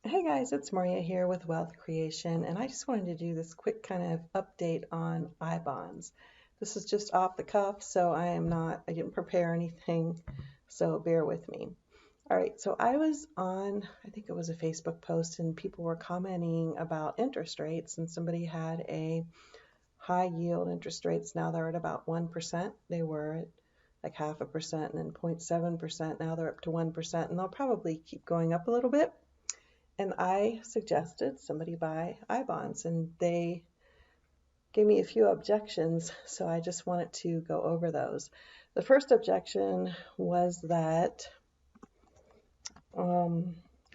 Hey guys, it's Maria here with Wealth Creation, and I just wanted to do this quick kind of update on I-bonds. This is just off the cuff, so I didn't prepare anything, so bear with me. All right, so I was on, I think it was a Facebook post, and people were commenting about interest rates, and somebody had a high yield interest rates. Now they're at about 1%. They were at like 0.5% and then 0.7%. Now they're up to 1%, and they'll probably keep going up a little bit. And I suggested somebody buy I-bonds, and they gave me a few objections, so I just wanted to go over those. The first objection was that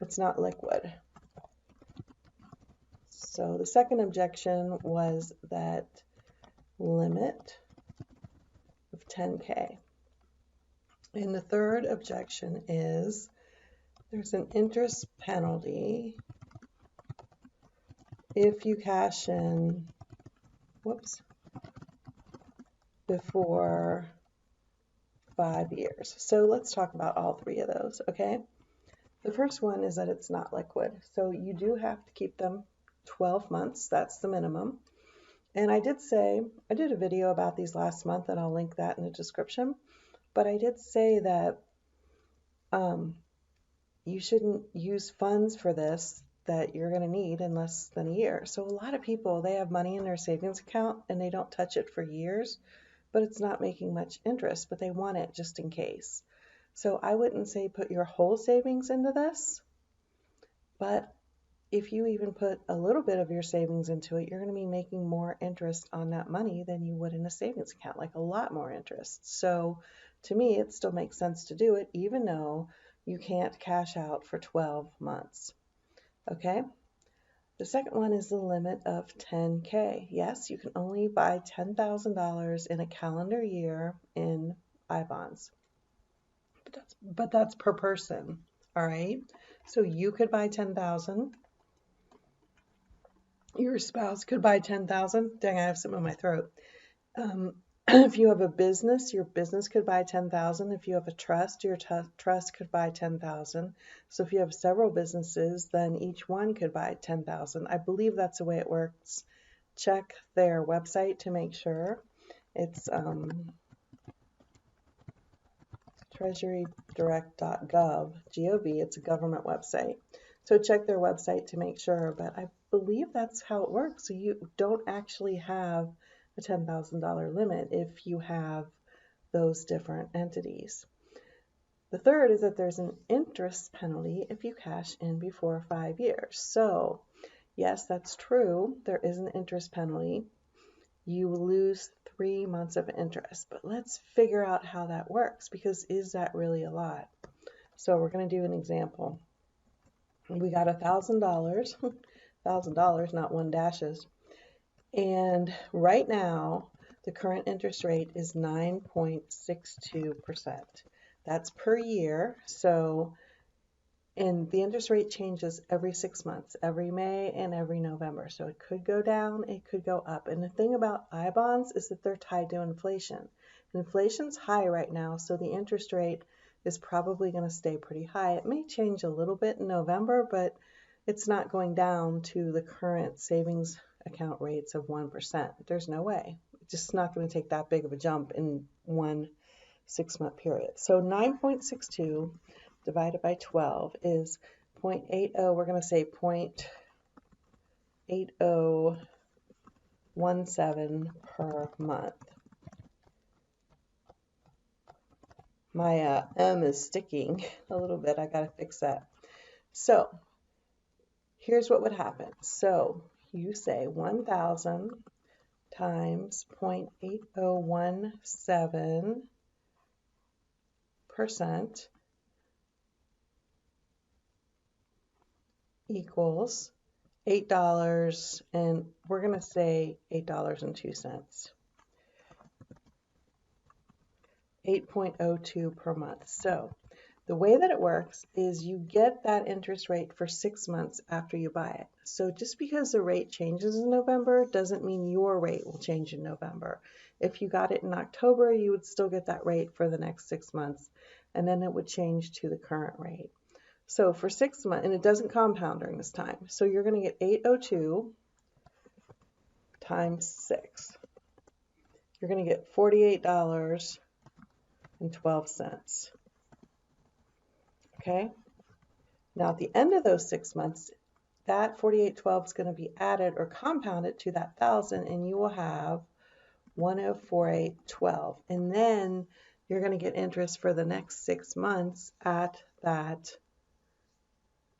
it's not liquid. So the second objection was that limit of 10K. And the third objection is there's an interest penalty if you cash in, before 5 years. So let's talk about all three of those, okay? The first one is that it's not liquid. So you do have to keep them 12 months. That's the minimum. And I did a video about these last month, and I'll link that in the description. But I did say that you shouldn't use funds for this that you're going to need in less than a year. So a lot of people, they have money in their savings account and they don't touch it for years, but it's not making much interest, but they want it just in case. So I wouldn't say put your whole savings into this, but if you even put a little bit of your savings into it, you're going to be making more interest on that money than you would in a savings account, like a lot more interest. So to me, it still makes sense to do it, even though you can't cash out for 12 months. Okay? The second one is the limit of 10K. Yes, you can only buy $10,000 in a calendar year in I-bonds. But that's per person, all right? So you could buy 10,000. Your spouse could buy 10,000. Dang, I have something in my throat. If you have a business, your business could buy 10,000. If you have a trust, your trust could buy 10,000. So if you have several businesses, then each one could buy 10,000. I believe that's the way it works. Check their website to make sure. It's treasurydirect.gov, G-O-V. It's a government website. So check their website to make sure, but I believe that's how it works. So you don't actually have a $10,000 limit if you have those different entities. The third is that there's an interest penalty if you cash in before 5 years. So yes, that's true. There is an interest penalty. You lose 3 months of interest, but let's figure out how that works, because is that really a lot? So we're going to do an example. We got $1,000, $1,000, not one dashes. And right now, the current interest rate is 9.62%. That's per year. So, and the interest rate changes every 6 months, every May and every November. So it could go down, it could go up. And the thing about I-bonds is that they're tied to inflation. Inflation's high right now, so the interest rate is probably going to stay pretty high. It may change a little bit in November, but it's not going down to the current savings account rates of 1%. There's no way. It's just not going to take that big of a jump in one 6-month period. So 9.62 divided by 12 is 0.80. We're going to say 0.8017 per month. My M is sticking a little bit. I got to fix that. So here's what would happen. So you say 1,000 times 0.8017% equals $8, and we're going to say $8.02. 8.02 per month. So the way that it works is you get that interest rate for 6 months after you buy it. So just because the rate changes in November doesn't mean your rate will change in November. If you got it in October, you would still get that rate for the next 6 months, and then it would change to the current rate. So for 6 months, and it doesn't compound during this time. So you're going to get 802 times 6. You're going to get $48.12. Okay? Now at the end of those 6 months, that 48.12 is going to be added or compounded to that 1,000, and you will have 1048.12. And then you're going to get interest for the next 6 months at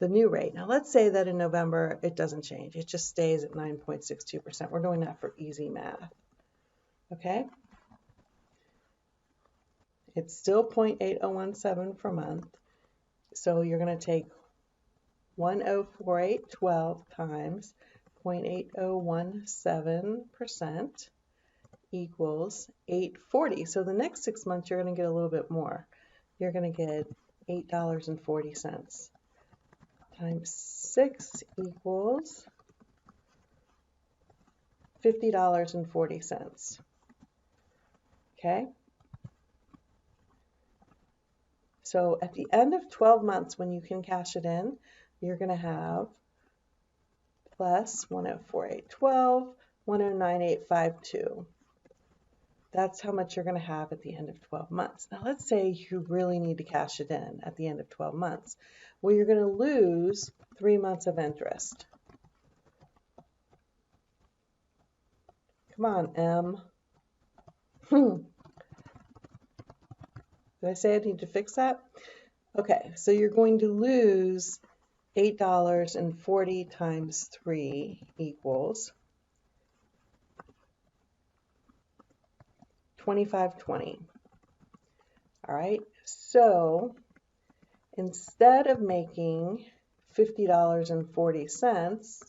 the new rate. Now let's say that in November it doesn't change. It just stays at 9.62%. We're doing that for easy math. Okay? It's still 0.8017 per month. So you're going to take 1048.12 times 0.8017% equals 840. So the next 6 months you're going to get a little bit more. You're going to get $8.40 times 6 equals $50.40. Okay? So at the end of 12 months, when you can cash it in, you're going to have plus 1048.12, 1098.52. That's how much you're going to have at the end of 12 months. Now let's say you really need to cash it in at the end of 12 months. Well, you're going to lose 3 months of interest. Come on, M. Did I say I need to fix that? Okay, so you're going to lose $8.40 times 3 equals $25.20. All right, so instead of making $50.40,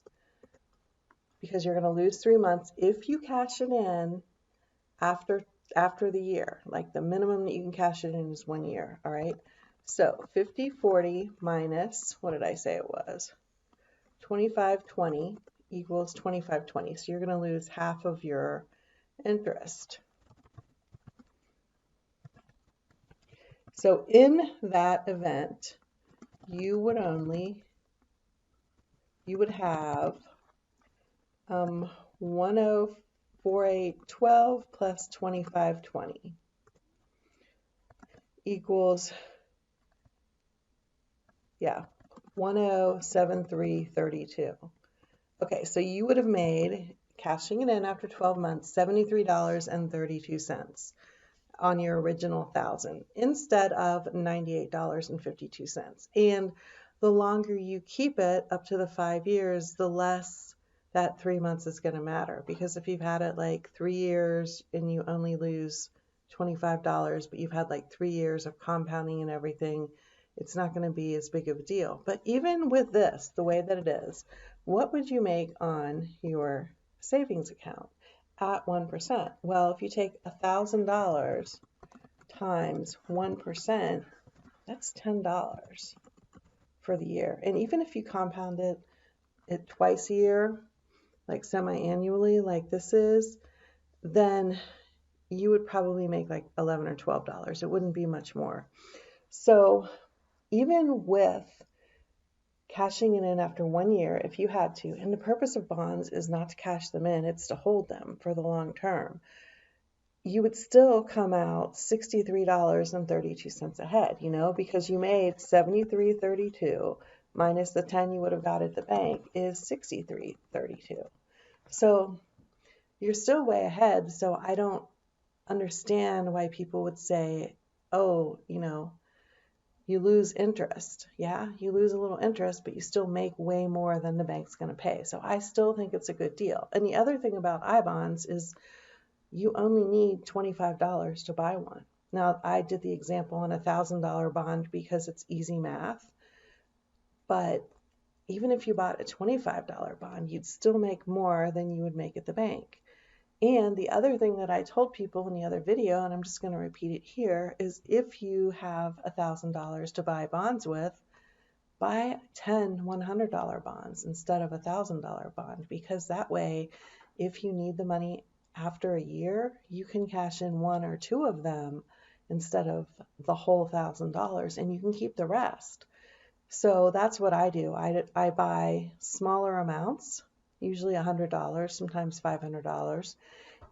because you're going to lose 3 months, if you cash it in after the year, like the minimum that you can cash it in is 1 year, all right? So 50.40 minus, what did I say it was? 25.20 equals 25.20. So you're going to lose half of your interest. So in that event, you would have 1048.12 plus 25.20 equals, 1073.32. Okay, so you would have made, cashing it in after 12 months, $73.32 on your original 1,000 instead of $98.52. And the longer you keep it, up to the 5 years, the less that 3 months is going to matter. Because if you've had it like 3 years and you only lose $25, but you've had like 3 years of compounding and everything, it's not going to be as big of a deal. But even with this, the way that it is, what would you make on your savings account at 1%? Well, if you take $1,000 times 1%, that's $10 for the year. And even if you compound it twice a year, like semi-annually, like this is, then you would probably make like $11 or $12. It wouldn't be much more. So even with cashing it in after 1 year, if you had to, and the purpose of bonds is not to cash them in, it's to hold them for the long term, you would still come out $63.32 ahead, because you made $73.32 minus the 10 you would have got at the bank is $63.32. So you're still way ahead. So I don't understand why people would say, oh, you lose interest. Yeah, you lose a little interest, but you still make way more than the bank's going to pay. So I still think it's a good deal. And the other thing about I-bonds is you only need $25 to buy one. Now, I did the example on a $1,000 bond because it's easy math. But even if you bought a $25 bond, you'd still make more than you would make at the bank. And the other thing that I told people in the other video, and I'm just going to repeat it here, is if you have $1,000 to buy bonds with, buy 10 $100 bonds instead of a $1,000 bond, because that way, if you need the money after a year, you can cash in 1 or 2 of them instead of the whole $1,000, and you can keep the rest. So that's what I do. I buy smaller amounts, usually $100, sometimes $500.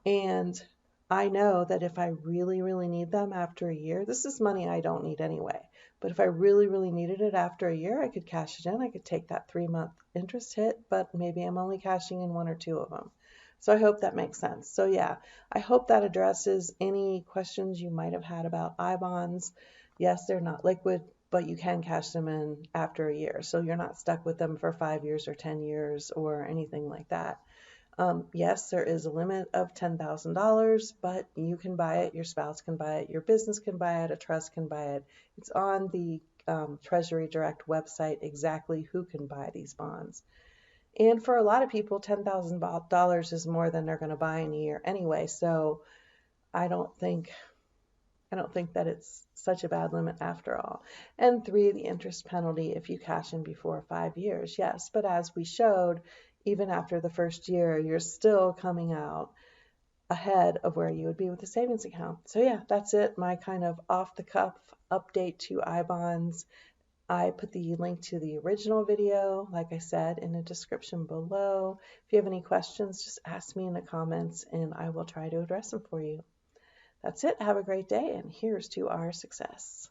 And I know that if I really, really need them after a year, this is money I don't need anyway. But if I really, really needed it after a year, I could cash it in. I could take that 3-month interest hit, but maybe I'm only cashing in one or two of them. So I hope that makes sense. So yeah, I hope that addresses any questions you might have had about I bonds. Yes, they're not liquid, but you can cash them in after a year. So you're not stuck with them for 5 years or 10 years or anything like that. Yes, there is a limit of $10,000, but you can buy it, your spouse can buy it, your business can buy it, a trust can buy it. It's on the Treasury Direct website exactly who can buy these bonds. And for a lot of people, $10,000 is more than they're going to buy in a year anyway. So I don't think I don't think that it's such a bad limit after all. And three, the interest penalty if you cash in before 5 years. Yes, but as we showed, even after the first year, you're still coming out ahead of where you would be with a savings account. So yeah, that's it. My kind of off the cuff update to I-bonds. I put the link to the original video, like I said, in the description below. If you have any questions, just ask me in the comments and I will try to address them for you. That's it. Have a great day, and here's to our success.